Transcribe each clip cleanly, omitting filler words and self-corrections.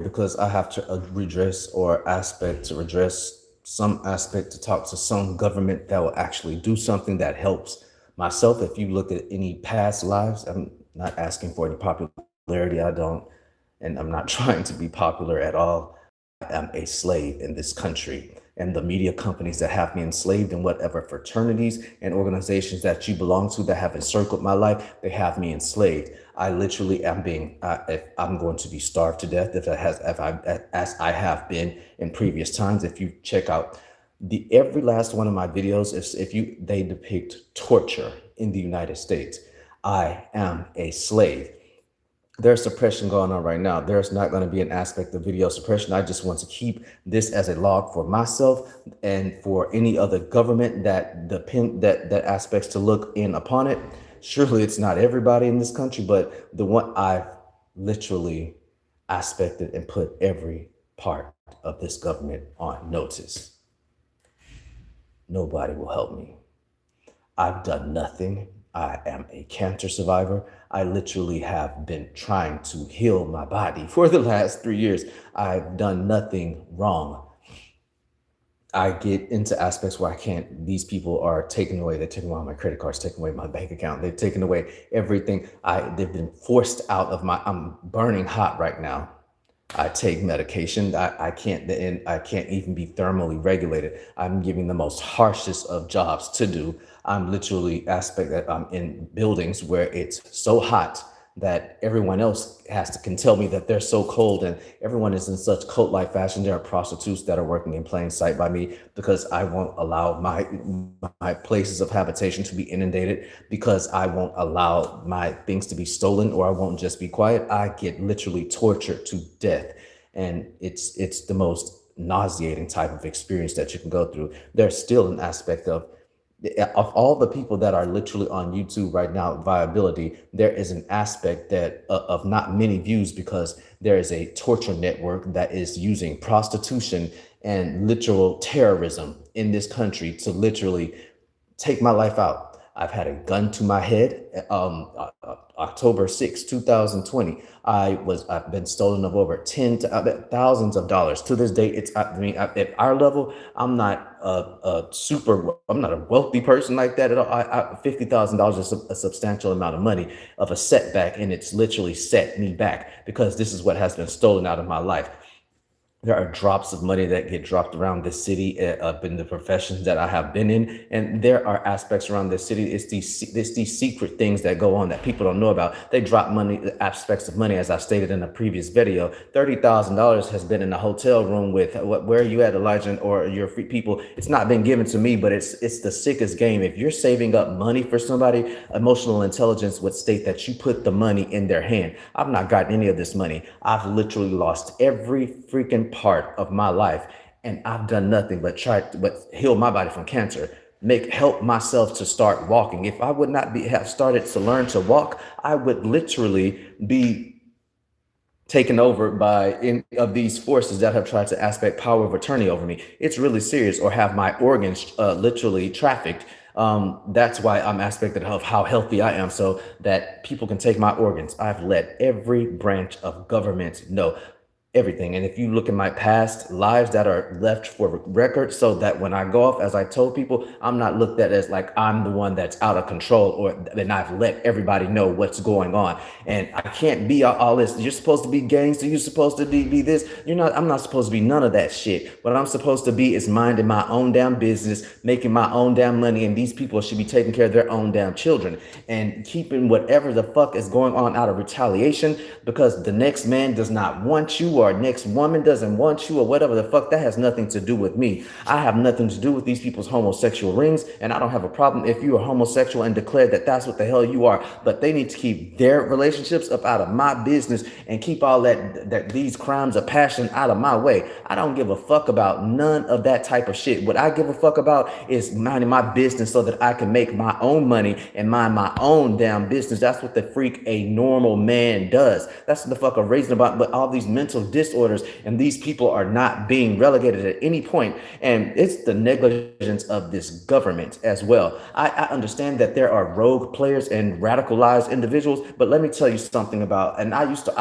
because I have to redress or aspect to redress some aspect to talk to some government that will actually do something that helps myself. If you look at any past lives, I'm not asking for any popularity. I don't, and I'm not trying to be popular at all. I am a slave in this country. And the media companies that have me enslaved in whatever fraternities and organizations that you belong to that have encircled my life, they have me enslaved. I literally am being, if I'm going to be starved to death as I have been in previous times. If you check out every last one of my videos, if you they depict torture in the United States. I am a slave. There's suppression going on right now. There's not going to be an aspect of video suppression. I just want to keep this as a log for myself and for any other government that depend that aspects to look in upon it. Surely it's not everybody in this country, but the one I've literally aspected and put every part of this government on notice. Nobody will help me. I've done nothing. I am a cancer survivor. I literally have been trying to heal my body for the last 3 years. I've done nothing wrong. I get into aspects where I can't, these people are taking away, they're taking away my credit cards, taking away my bank account, they've taken away everything. They've been forced out of I'm burning hot right now. I take medication. I can't, and I can't even be thermally regulated. I'm giving the most harshest of jobs to do. I'm literally aspect that I'm in buildings where it's so hot that everyone else can tell me that they're so cold, and everyone is in such cult-like fashion. There are prostitutes that are working in plain sight by me because I won't allow my places of habitation to be inundated, because I won't allow my things to be stolen, or I won't just be quiet. I get literally tortured to death, and it's the most nauseating type of experience that you can go through. There's still an aspect of all the people that are literally on YouTube right now, viability, there is an aspect that of not many views, because there is a torture network that is using prostitution and literal terrorism in this country to literally take my life out. I've had a gun to my head. October 6, 2020. I've been stolen of over thousands of dollars. To this day, at our level, I'm not I'm not a wealthy person like that at all. $50,000 is a substantial amount of money of a setback, and it's literally set me back because this is what has been stolen out of my life. There are drops of money that get dropped around this city, up in the professions that I have been in, and there are aspects around this city. It's these secret things that go on that people don't know about. They drop money, aspects of money, as I stated in a previous video. $30,000 has been in a hotel room with where are you at, Elijah, or your free people? It's not been given to me, but it's the sickest game. If you're saving up money for somebody, emotional intelligence would state that you put the money in their hand. I've not gotten any of this money. I've literally lost every freaking part of my life, and I've done nothing but heal my body from cancer, help myself to start walking. If I would not have started to learn to walk, I would literally be taken over by any of these forces that have tried to aspect power of attorney over me. It's really serious, or have my organs literally trafficked. That's why I'm aspected of how healthy I am, so that people can take my organs. I've let every branch of government know everything. And if you look at my past lives that are left for record, so that when I go off, as I told people, I'm not looked at as like I'm the one that's out of control, or then I've let everybody know what's going on. And I can't be all this. You're supposed to be gangster. You're supposed to be this. I'm not supposed to be none of that shit. What I'm supposed to be is minding my own damn business, making my own damn money. And these people should be taking care of their own damn children and keeping whatever the fuck is going on out of retaliation, because the next man does not want you, or next woman doesn't want you, or whatever the fuck. That has nothing to do with me. I have nothing to do with these people's homosexual rings, and I don't have a problem if you are homosexual and declare that that's what the hell you are. But they need to keep their relationships up out of my business, and keep all that these crimes of passion out of my way. I don't give a fuck about none of that type of shit. What I give a fuck about is minding my business so that I can make my own money and mind my own damn business. That's what the freak a normal man does. That's what the fuck I'm raising about. But all these mental disorders, and these people are not being relegated at any point. And it's the negligence of this government as well. I understand that there are rogue players and radicalized individuals, but let me tell you something about, and I used to,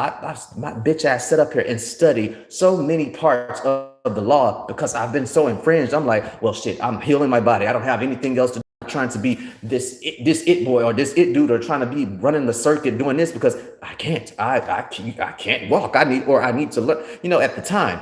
my bitch ass sit up here and study so many parts of the law because I've been so infringed. I'm like, well, shit, I'm healing my body. I don't have anything else to do. I'm trying to be this it boy or this it dude or trying to be running the circuit doing this because I can't. I can't walk. I need to learn, at the time.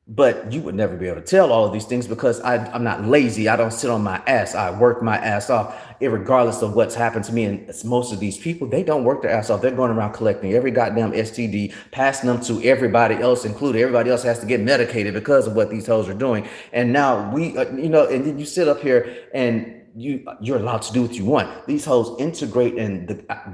But you would never be able to tell all of these things because I'm not lazy. I don't sit on my ass. I work my ass off, regardless of what's happened to me. And most of these people, they don't work their ass off. They're going around collecting every goddamn STD, passing them to everybody else, including everybody else has to get medicated because of what these hoes are doing. And now and then you sit up here and you're allowed to do what you want. These hoes integrate in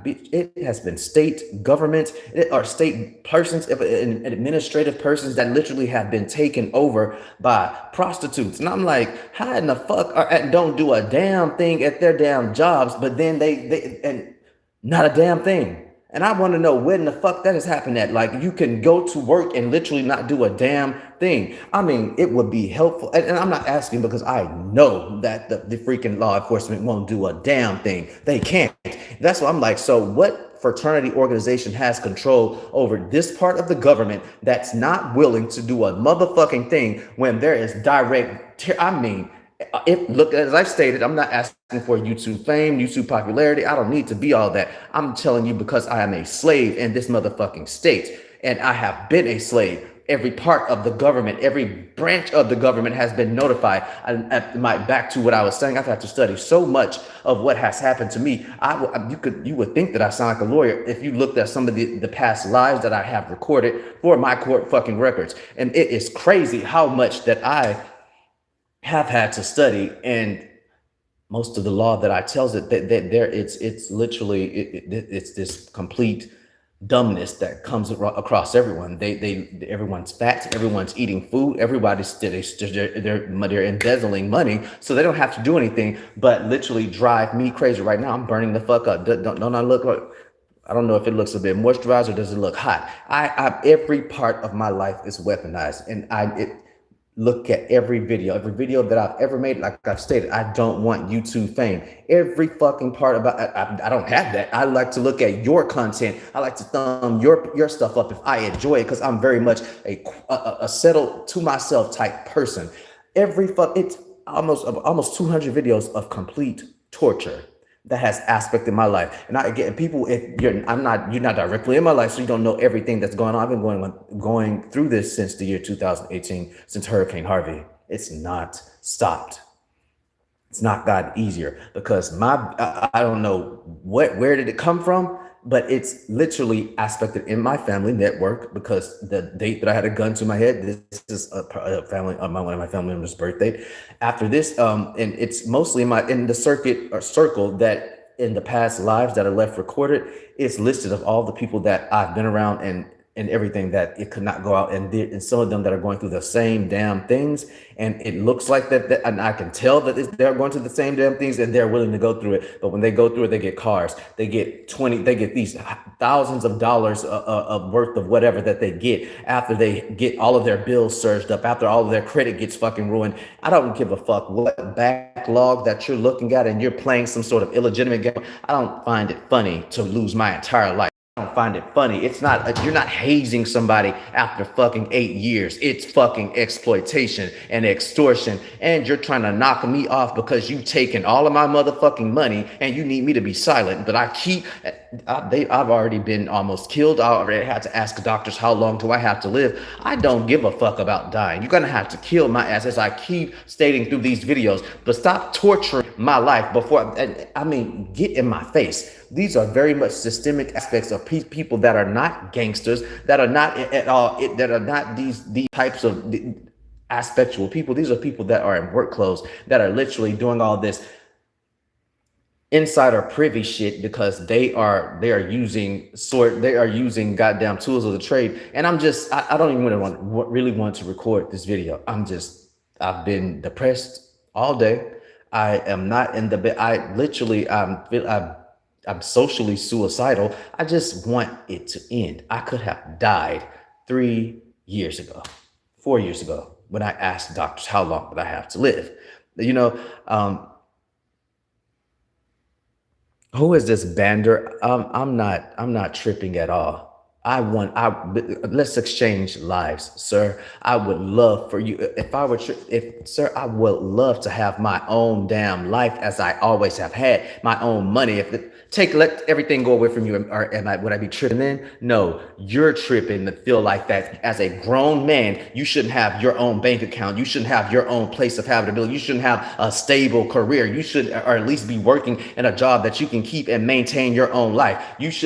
it has been state government or state persons and administrative persons that literally have been taken over by prostitutes. And I'm like, how in the fuck don't do a damn thing at their damn jobs, but then they and not a damn thing. And I want to know when the fuck that has happened at. Like, you can go to work and literally not do a damn thing. I mean, it would be helpful. And I'm not asking because I know that the freaking law enforcement won't do a damn thing. They can't. That's what I'm like. So what fraternity organization has control over this part of the government that's not willing to do a motherfucking thing when there is direct, look, as I've stated, I'm not asking for YouTube fame, YouTube popularity. I don't need to be all that. I'm telling you because I am a slave in this motherfucking state, and I have been a slave. Every part of the government, every branch of the government has been notified. Back to what I was saying, I've had to study so much of what has happened to me. You would think that I sound like a lawyer if you looked at some of the past lives that I have recorded for my court fucking records. And it is crazy how much that I have had to study, and most of the law that I tells it that it's literally it's this complete dumbness that comes across everyone. Everyone's fat, everyone's eating food, everybody's they're embezzling money, so they don't have to do anything but literally drive me crazy. Right now, I'm burning the fuck up. Don't I look like? I don't know if it looks a bit moisturized or does it look hot. Every part of my life is weaponized, and look at every video that I've ever made. Like I've stated, I don't want YouTube fame. Every fucking part about I don't have that. I like to look at your content. I like to thumb your stuff up if I enjoy it, because I'm very much a settled to myself type person. It's almost 200 videos of complete torture that has aspect in my life. And I get people, you're not directly in my life, so you don't know everything that's going on. I've been going through this since the year 2018, since Hurricane Harvey. It's not stopped. It's not gotten easier because I don't know where did it come from, but it's literally aspected in my family network, because the date that I had a gun to my head, this is a family, one of my family members' birthday. After this, and it's mostly in the circuit or circle that in the past lives that are left recorded, it's listed of all the people that I've been around and everything that it could not go out, and some of them that are going through the same damn things, and it looks like that and I can tell that they're going through the same damn things and they're willing to go through it. But when they go through it, they get cars, they get these thousands of dollars of worth of whatever that they get after they get all of their bills surged up, after all of their credit gets fucking ruined. I don't give a fuck what backlog that you're looking at and you're playing some sort of illegitimate game. I don't find it funny to lose my entire life. I don't find it funny. It's not, you're not hazing somebody after fucking 8 years. It's fucking exploitation and extortion. And you're trying to knock me off because you've taken all of my motherfucking money and you need me to be silent. But I've already been almost killed. I already had to ask doctors, how long do I have to live? I don't give a fuck about dying. You're going to have to kill my ass, as I keep stating through these videos. But stop torturing my life before, get in my face. These are very much systemic aspects of people that are not gangsters, that are not at all, that are not these types of aspectual people. These are people that are in work clothes, that are literally doing all this insider privy shit because they are using goddamn tools of the trade. And I don't even really want to record this video. I've been depressed all day. I am not in the bed. I'm socially suicidal. I just want it to end. I could have died 3 years ago, 4 years ago, when I asked doctors how long did I have to live. You know, who is this Bander? I'm not tripping at all. Let's exchange lives, sir. I would love for you, if I were, if, sir, I would love to have my own damn life as I always have had, my own money. Let everything go away from you, or would I be tripping then? No, you're tripping to feel like that as a grown man. You shouldn't have your own bank account. You shouldn't have your own place of habitability. You shouldn't have a stable career. You should, or at least be working in a job that you can keep and maintain your own life.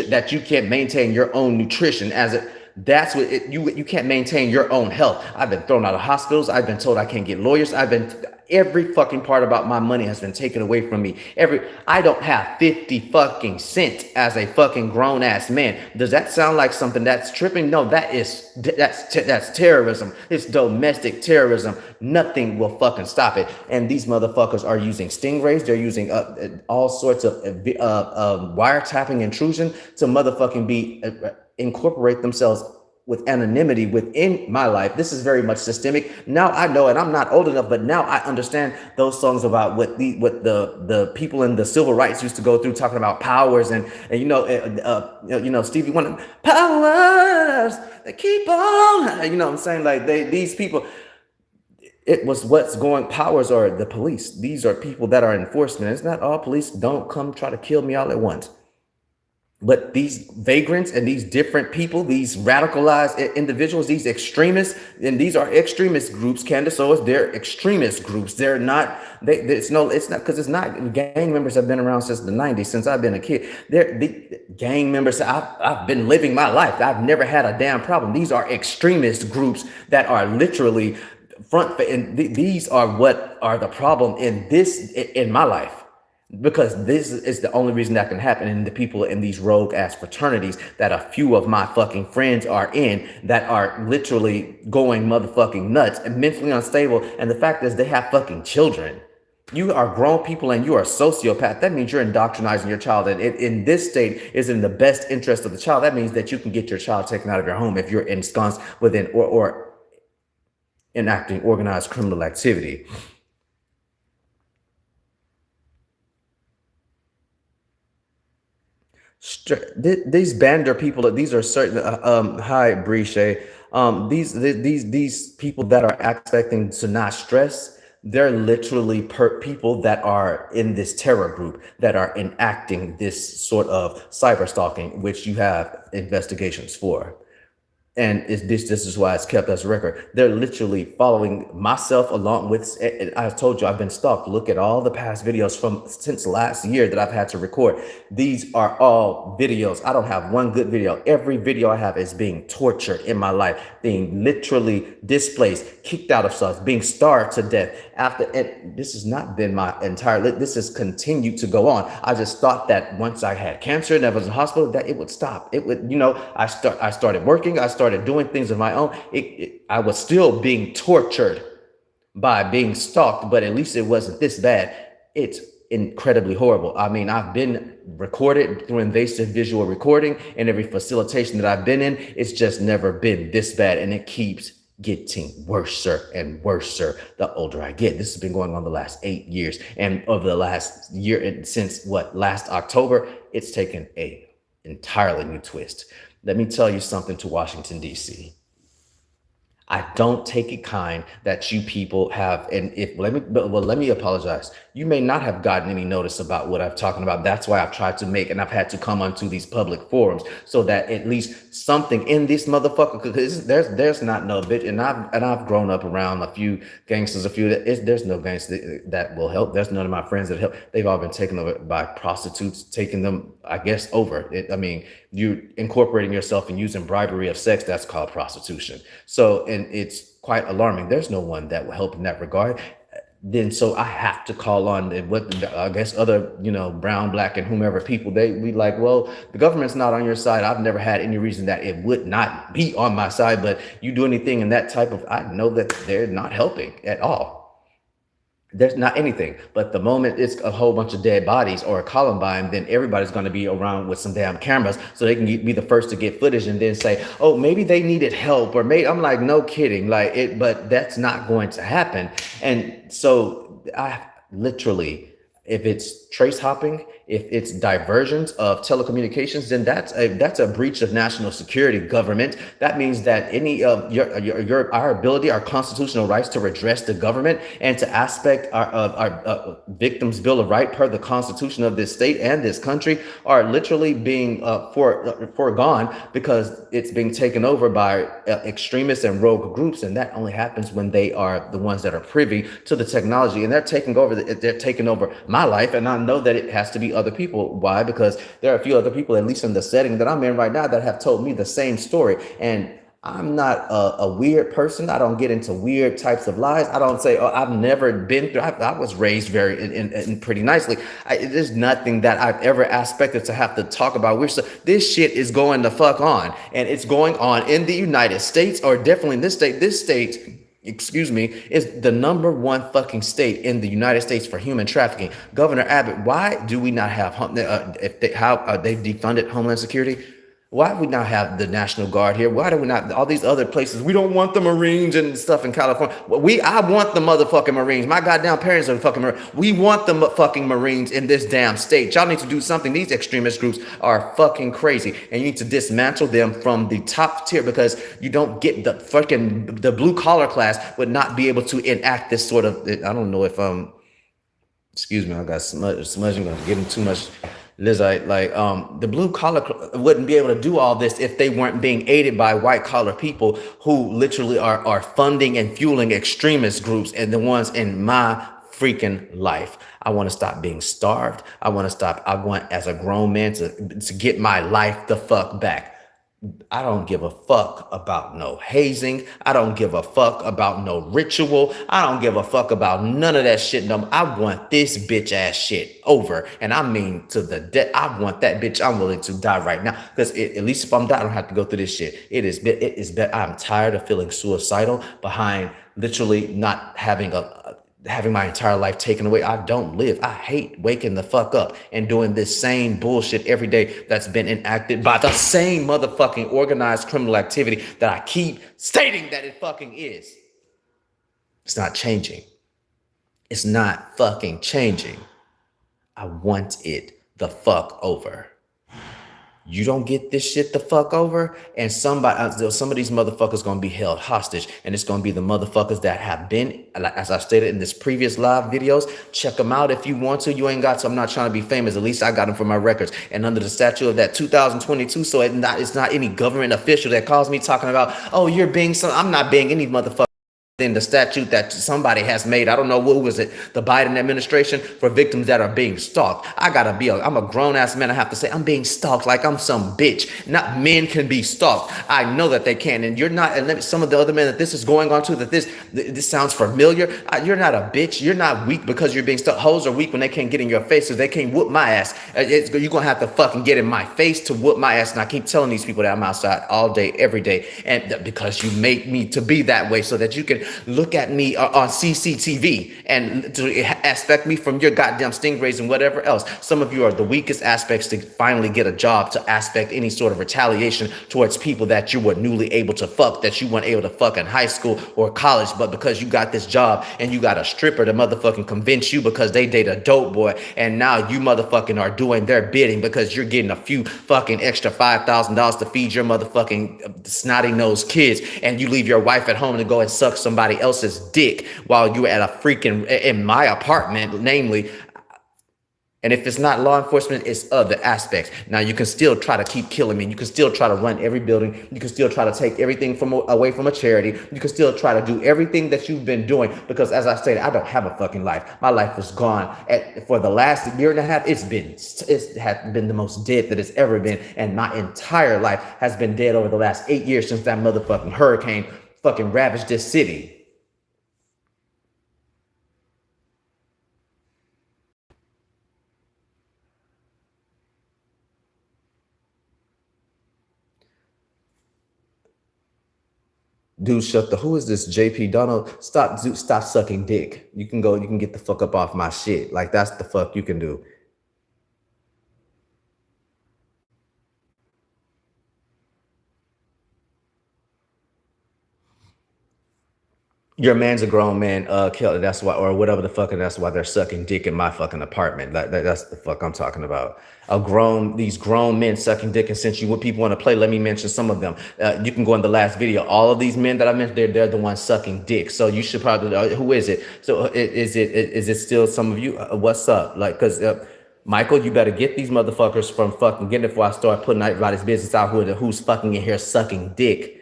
That you can maintain your own nutrition as it. That's what you can't maintain your own health. I've been thrown out of hospitals. I've been told I can't get lawyers. Every fucking part about my money has been taken away from me. I don't have 50 fucking cents as a fucking grown ass man. Does that sound like something that's tripping? No, that's terrorism. It's domestic terrorism. Nothing will fucking stop it. And these motherfuckers are using stingrays. They're using all sorts of wiretapping intrusion to motherfucking incorporate themselves with anonymity within my life. This is very much systemic. Now I know, and I'm not old enough, but now I understand those songs about what the people in the civil rights used to go through, talking about powers and Stevie Wonder, powers that keep on. You know what I'm saying? Like these people. It was powers are the police. These are people that are enforcement. It's not all police. Don't come try to kill me all at once. But these vagrants and these different people, these radicalized individuals, these extremists, and these are extremist groups. Candace Owens, they're extremist groups. They're not. It's not because it's not. Gang members have been around since the '90s, since I've been a kid. The gang members. I've been living my life. I've never had a damn problem. These are extremist groups that are literally and these are what are the problem in my life. Because this is the only reason that can happen. And the people in these rogue ass fraternities that a few of my fucking friends are in, that are literally going motherfucking nuts and mentally unstable. And the fact is, they have fucking children. You are grown people and you are a sociopath. That means you're indoctrinizing your child. And in this state is in the best interest of the child. That means that you can get your child taken out of your home if you're ensconced within or enacting organized criminal activity. These Bander people, these are certain. Hi, Briche. These people that are expecting to not stress, they're literally people that are in this terror group that are enacting this sort of cyber stalking, which you have investigations for. And this is why it's kept as a record. They're literally following myself along with. I told you I've been stalked. Look at all the past videos since last year that I've had to record. These are all videos. I don't have one good video. Every video I have is being tortured in my life, being literally displaced, kicked out of stuff, being starved to death. This has not been my entire. This has continued to go on. I just thought that once I had cancer and I was in the hospital, that it would stop. It would, I started working. I started doing things of my own. I was still being tortured by being stalked, but at least it wasn't this bad. It's incredibly horrible. I mean, I've been recorded through invasive visual recording, and every facilitation that I've been in, it's just never been this bad, and it keeps getting worse and worse the older I get. This has been going on the last 8 years, and over the last year, since last October, it's taken a entirely new twist. Let me tell you something to Washington, D.C. I don't take it kind that you people have, let me apologize. You may not have gotten any notice about what I'm talking about. That's why I've tried to and I've had to come onto these public forums so that at least something in this motherfucker, because there's not no bitch, and I've grown up around a few gangsters, there's no gangsters that will help. There's none of my friends that help. They've all been taken over by prostitutes, taking them, I guess, over. You incorporating yourself and using bribery of sex, that's called prostitution. So, and it's quite alarming. There's no one that will help in that regard. Then so I have to call on I guess other, brown, black, and whomever people, we like, well, the government's not on your side. I've never had any reason that it would not be on my side, but you do anything in that type of, I know that they're not helping at all. There's not anything. But the moment it's a whole bunch of dead bodies or a Columbine, then everybody's going to be around with some damn cameras so they can be the first to get footage and then say, oh, maybe they needed help, or maybe I'm like, no kidding, like it, but that's not going to happen. And so I literally, if it's trace hopping, if it's diversions of telecommunications, then that's a breach of national security. Government. That means that any of your our ability, our constitutional rights to redress the government and to aspect our victims' bill of right per the constitution of this state and this country are literally being foregone because it's being taken over by extremists and rogue groups, and that only happens when they are the ones that are privy to the technology, and they're taking over my life, and I know that it has to be other people. Why? Because there are a few other people, at least in the setting that I'm in right now, that have told me the same story. And I'm not a weird person. I don't get into weird types of lies. I don't say, oh, I've never been through. I was raised very in pretty nicely. There's nothing that I've ever expected to have to talk about. This shit is going the fuck on, and it's going on in the United States, or definitely in this state. This state, excuse me, is the number one fucking state in the United States for human trafficking. Governor Abbott, why do we not have they've defunded Homeland Security? Why do we not have the National Guard here? Why do we not all these other places? We don't want the Marines and stuff in California. I want the motherfucking Marines. My goddamn parents are the fucking Marines. We want the fucking Marines in this damn state. Y'all need to do something. These extremist groups are fucking crazy, and you need to dismantle them from the top tier, because you don't get the blue collar class would not be able to enact this sort of. I don't know if excuse me, I got smudging. I'm getting too much Lizite. Like the blue collar wouldn't be able to do all this if they weren't being aided by white collar people who literally are funding and fueling extremist groups, and the ones in my freaking life. I want to stop being starved. I want, as a grown man, to get my life the fuck back. I don't give a fuck about no hazing. I don't give a fuck about no ritual. I don't give a fuck about none of that shit. No, I want this bitch ass shit over. And I mean to the death. I want that bitch. I'm willing to die right now. Because at least if I'm dead, I don't have to go through this shit. It is. I'm tired of feeling suicidal behind literally not having my entire life taken away. I don't live. I hate waking the fuck up and doing this same bullshit every day that's been enacted by the same motherfucking organized criminal activity that I keep stating that it fucking is. It's not changing. It's not fucking changing. I want it the fuck over. You don't get this shit the fuck over, and some of these motherfuckers gonna be held hostage, and it's gonna be the motherfuckers that have been, as I stated in this previous live videos. Check them out if you want to. You ain't got to. I'm not trying to be famous. At least I got them for my records and under the statute of that 2022. So it's not any government official that calls me talking about, oh, you're being some. I'm not being any motherfucker in the statute that somebody has made. I don't know, what was it, the Biden administration, for victims that are being stalked. I'm a grown ass man. I have to say, I'm being stalked like I'm some bitch. Not men can be stalked. I know that they can. And you're not, and some of the other men that this is going on to, that this sounds familiar. You're not a bitch. You're not weak because you're being stalked. Hoes are weak when they can't get in your face, so they can't whoop my ass. You're gonna have to fucking get in my face to whoop my ass. And I keep telling these people that I'm outside all day, every day, and because you make me to be that way so that you can look at me on CCTV and to aspect me from your goddamn stingrays and whatever else. Some of you are the weakest aspects to finally get a job, to aspect any sort of retaliation towards people that you were newly able to fuck, that you weren't able to fuck in high school or college, but because you got this job and you got a stripper to motherfucking convince you because they date a dope boy, and now you motherfucking are doing their bidding because you're getting a few fucking extra $5,000 to feed your motherfucking snotty nosed kids, and you leave your wife at home to go and suck somebody else's dick while you're at a freaking, in my apartment, namely. And if it's not law enforcement, it's other aspects. Now, you can still try to keep killing me. You can still try to run every building. You can still try to take everything away from a charity. You can still try to do everything that you've been doing, because, as I stated, I don't have a fucking life. My life was gone. For the last year and a half, it has been the most dead that it's ever been. And my entire life has been dead over the last 8 years since that motherfucking hurricane fucking ravaged this city. Dude, shut the who is this? JP Donald. Stop sucking dick. You can get the fuck up off my shit. Like that's the fuck you can do. Your man's a grown man, Kelly. That's why, or whatever the fuck, and that's why they're sucking dick in my fucking apartment. That's the fuck I'm talking about. These grown men sucking dick. And since you what people want to play, let me mention some of them. You can go in the last video. All of these men that I mentioned, they're the ones sucking dick. So you should probably, who is it? So is it still some of you? What's up? Like, cause. Michael, you better get these motherfuckers from fucking getting it before I start putting everybody's business out who's fucking in here sucking dick.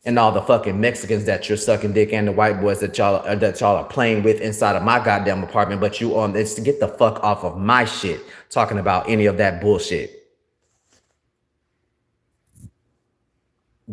And all the fucking Mexicans that you're sucking dick and the white boys that y'all are playing with inside of my goddamn apartment, but you on this to get the fuck off of my shit talking about any of that bullshit.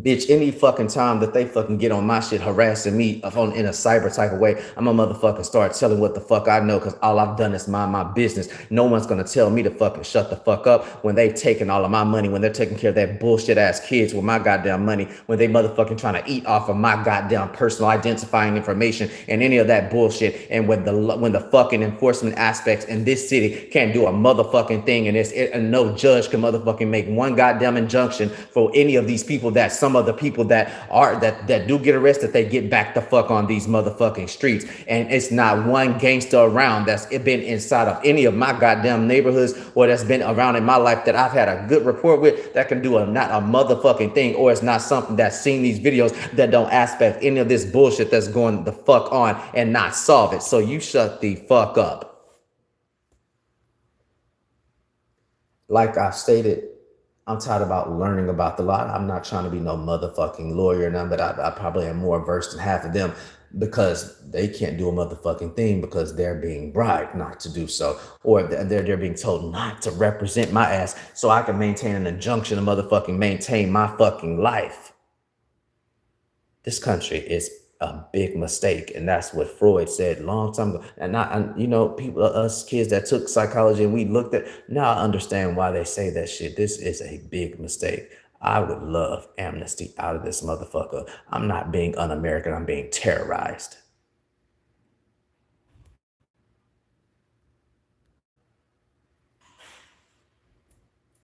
Bitch, any fucking time that they fucking get on my shit harassing me in a cyber type of way, I'm a motherfucking start telling what the fuck I know because all I've done is mind my business. No one's gonna tell me to fucking shut the fuck up when they taking all of my money, when they're taking care of that bullshit ass kids with my goddamn money, when they motherfucking trying to eat off of my goddamn personal identifying information and any of that bullshit. And when the fucking enforcement aspects in this city can't do a motherfucking thing and no judge can motherfucking make one goddamn injunction for any of these people that some of the people that do get arrested, they get back the fuck on these motherfucking streets. And it's not one gangster around that's been inside of any of my goddamn neighborhoods or that's been around in my life that I've had a good rapport with that can do not a motherfucking thing, or it's not something that's seen these videos that don't aspect any of this bullshit that's going the fuck on and not solve it. So you shut the fuck up. Like I stated, I'm tired about learning about the law. I'm not trying to be no motherfucking lawyer now, but I probably am more versed than half of them because they can't do a motherfucking thing because they're being bribed not to do so, or they're being told not to represent my ass so I can maintain an injunction to motherfucking maintain my fucking life. This country is a big mistake, and that's what Freud said a long time ago. And people, us kids that took psychology and we looked at, now I understand why they say that shit. This is a big mistake. I would love amnesty out of this motherfucker. I'm not being un-American. I'm being terrorized.